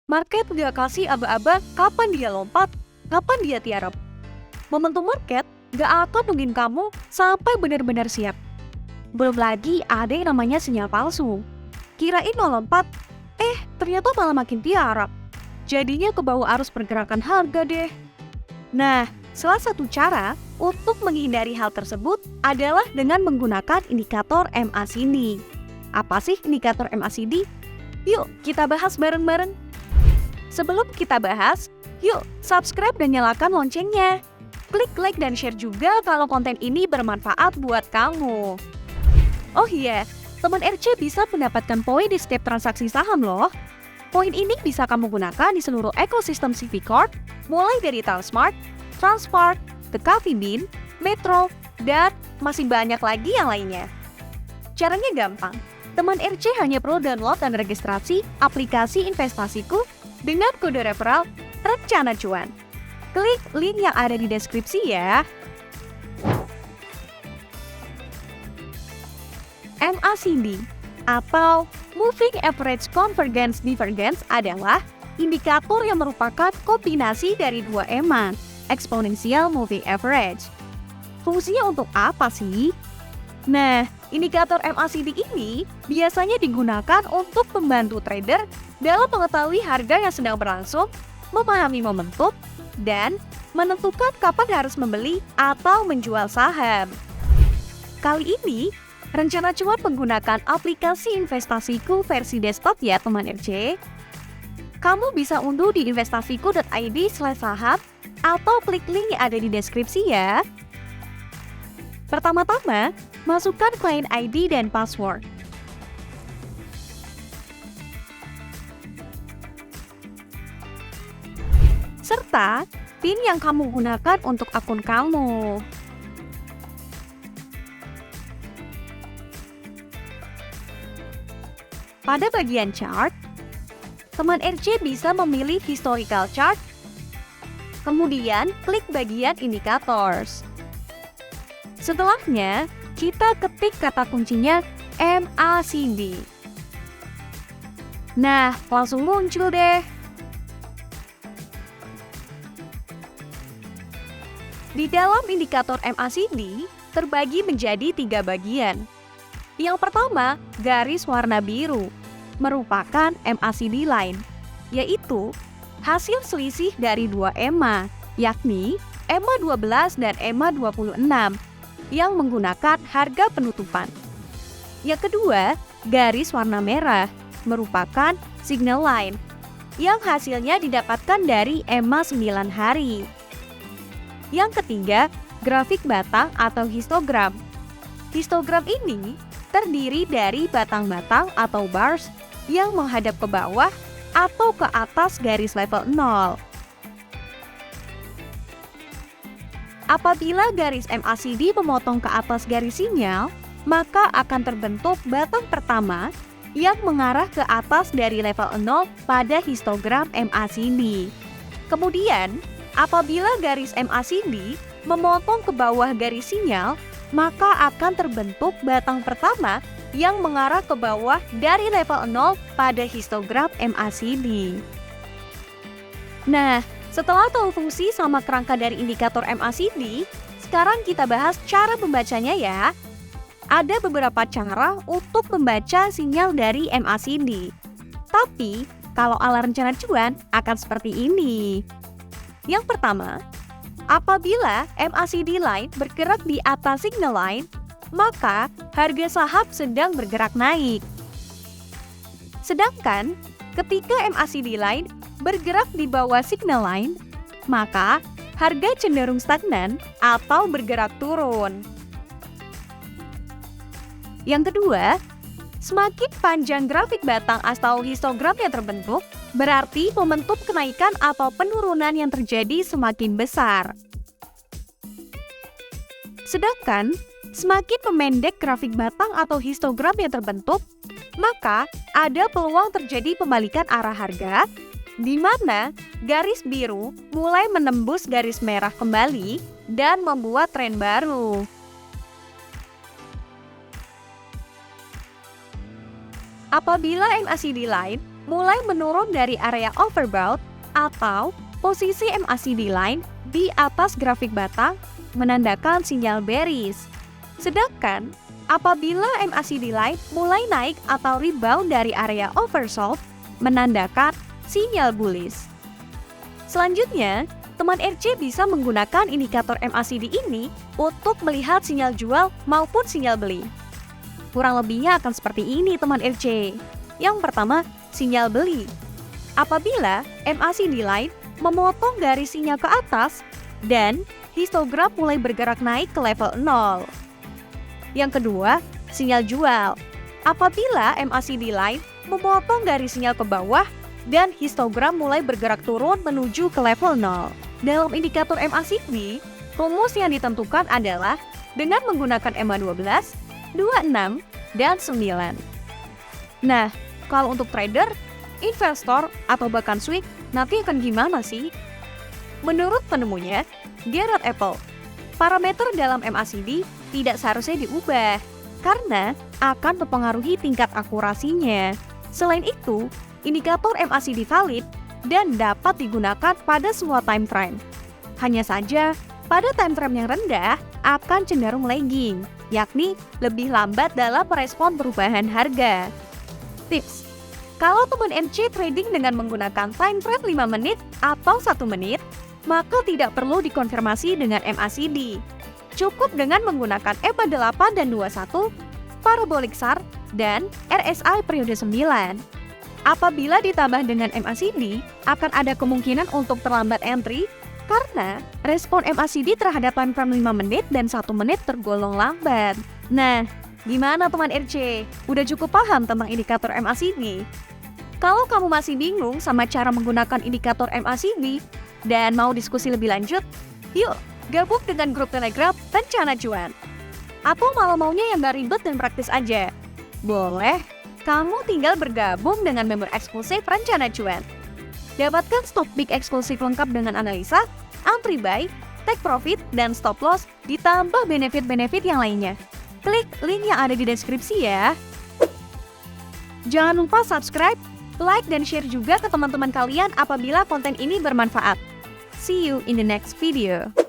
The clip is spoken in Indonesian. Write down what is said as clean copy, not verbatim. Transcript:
Market nggak kasih aba-aba kapan dia lompat, kapan dia tiarap. Momentum market nggak akan nungguin kamu sampai benar-benar siap. Belum lagi ada yang namanya sinyal palsu. Kirain mau lompat, ternyata malah makin tiarap. Jadinya ke bawah arus pergerakan harga deh. Nah, salah satu cara untuk menghindari hal tersebut adalah dengan menggunakan indikator MACD. Apa sih indikator MACD? Yuk kita bahas bareng-bareng. Sebelum kita bahas, yuk subscribe dan nyalakan loncengnya. Klik like dan share juga kalau konten ini bermanfaat buat kamu. Oh iya, teman RC bisa mendapatkan poin di setiap transaksi saham loh. Poin ini bisa kamu gunakan di seluruh ekosistem CV Corp, mulai dari Talsmart, Transmart, The Coffee Bean, Metro, dan masih banyak lagi yang lainnya. Caranya gampang. Teman RC hanya perlu download dan registrasi aplikasi investasiku dengan kode referral Rencana Cuan. Klik link yang ada di deskripsi ya. MACD atau Moving Average Convergence Divergence adalah indikator yang merupakan kombinasi dari dua EMA, Exponential Moving Average. Fungsinya untuk apa sih? Nah, indikator MACD ini biasanya digunakan untuk membantu trader dalam mengetahui harga yang sedang berlangsung, memahami momentum, dan menentukan kapan harus membeli atau menjual saham. Kali ini, Rencana Cuan menggunakan aplikasi investasiku versi desktop ya teman RC. Kamu bisa unduh di investasiku.id/saham atau klik link yang ada di deskripsi ya. Pertama-tama, masukkan client ID dan password. Serta PIN yang kamu gunakan untuk akun kamu. Pada bagian chart, teman RC bisa memilih historical chart, kemudian klik bagian indicators. Setelahnya, kita ketik kata kuncinya MACD. Nah, langsung muncul deh. Di dalam indikator MACD terbagi menjadi 3 bagian. Yang pertama, garis warna biru, merupakan MACD line, yaitu hasil selisih dari dua EMA, yakni EMA 12 dan EMA 26, yang menggunakan harga penutupan. Yang kedua, garis warna merah, merupakan signal line, yang hasilnya didapatkan dari EMA 9 hari. Yang ketiga, grafik batang atau histogram. Histogram ini terdiri dari batang-batang atau bars yang menghadap ke bawah atau ke atas garis level 0. Apabila garis MACD memotong ke atas garis sinyal, maka akan terbentuk batang pertama yang mengarah ke atas dari level 0 pada histogram MACD. Kemudian, apabila garis MACD memotong ke bawah garis sinyal, maka akan terbentuk batang pertama yang mengarah ke bawah dari level 0 pada histogram MACD. Nah, setelah tahu fungsi sama kerangka dari indikator MACD, sekarang kita bahas cara membacanya ya. Ada beberapa cara untuk membaca sinyal dari MACD. Tapi, kalau ala rencana cuan akan seperti ini. Yang pertama, apabila MACD line bergerak di atas signal line, maka harga saham sedang bergerak naik. Sedangkan ketika MACD line bergerak di bawah signal line, maka harga cenderung stagnan atau bergerak turun. Yang kedua, semakin panjang grafik batang atau histogram yang terbentuk, berarti momentum kenaikan atau penurunan yang terjadi semakin besar. Sedangkan, semakin memendek grafik batang atau histogram yang terbentuk, maka ada peluang terjadi pembalikan arah harga, di mana garis biru mulai menembus garis merah kembali dan membuat tren baru. Apabila MACD line mulai menurun dari area overbought atau posisi MACD line di atas grafik batang menandakan sinyal bearish. Sedangkan apabila MACD line mulai naik atau rebound dari area oversold menandakan sinyal bullish. Selanjutnya, teman RC bisa menggunakan indikator MACD ini untuk melihat sinyal jual maupun sinyal beli. Kurang lebihnya akan seperti ini teman RC. Yang pertama, sinyal beli. Apabila MACD line memotong garis sinyal ke atas dan histogram mulai bergerak naik ke level 0. Yang kedua, sinyal jual. Apabila MACD line memotong garis sinyal ke bawah dan histogram mulai bergerak turun menuju ke level 0. Dalam indikator MACD, rumus yang ditentukan adalah dengan menggunakan EMA 12, 26, dan 9. Nah, kalau untuk trader, investor, atau bahkan swing, nanti akan gimana sih? Menurut penemunya, Garrett Apple, parameter dalam MACD tidak seharusnya diubah karena akan mempengaruhi tingkat akurasinya. Selain itu, indikator MACD valid dan dapat digunakan pada semua time frame. Hanya saja, pada time frame yang rendah akan cenderung lagging, yakni lebih lambat dalam merespon perubahan harga. Tips: kalau teman MC trading dengan menggunakan time frame 5 menit atau 1 menit, maka tidak perlu dikonfirmasi dengan MACD. Cukup dengan menggunakan EMA 8 dan 21, parabolic SAR, dan RSI periode 9. Apabila ditambah dengan MACD, akan ada kemungkinan untuk terlambat entry karena respon MACD terhadap time frame 5 menit dan 1 menit tergolong lambat. Nah, gimana teman RC? Udah cukup paham tentang indikator MACD? Kalau kamu masih bingung sama cara menggunakan indikator MACD dan mau diskusi lebih lanjut, yuk gabung dengan grup Telegram Rencana Cuan. Atau malah maunya yang gak ribet dan praktis aja? Boleh, kamu tinggal bergabung dengan member eksklusif Rencana Cuan. Dapatkan stop pick eksklusif lengkap dengan analisa, entry buy, take profit, dan stop loss, ditambah benefit-benefit yang lainnya. Klik link yang ada di deskripsi ya. Jangan lupa subscribe, like, dan share juga ke teman-teman kalian apabila konten ini bermanfaat. See you in the next video.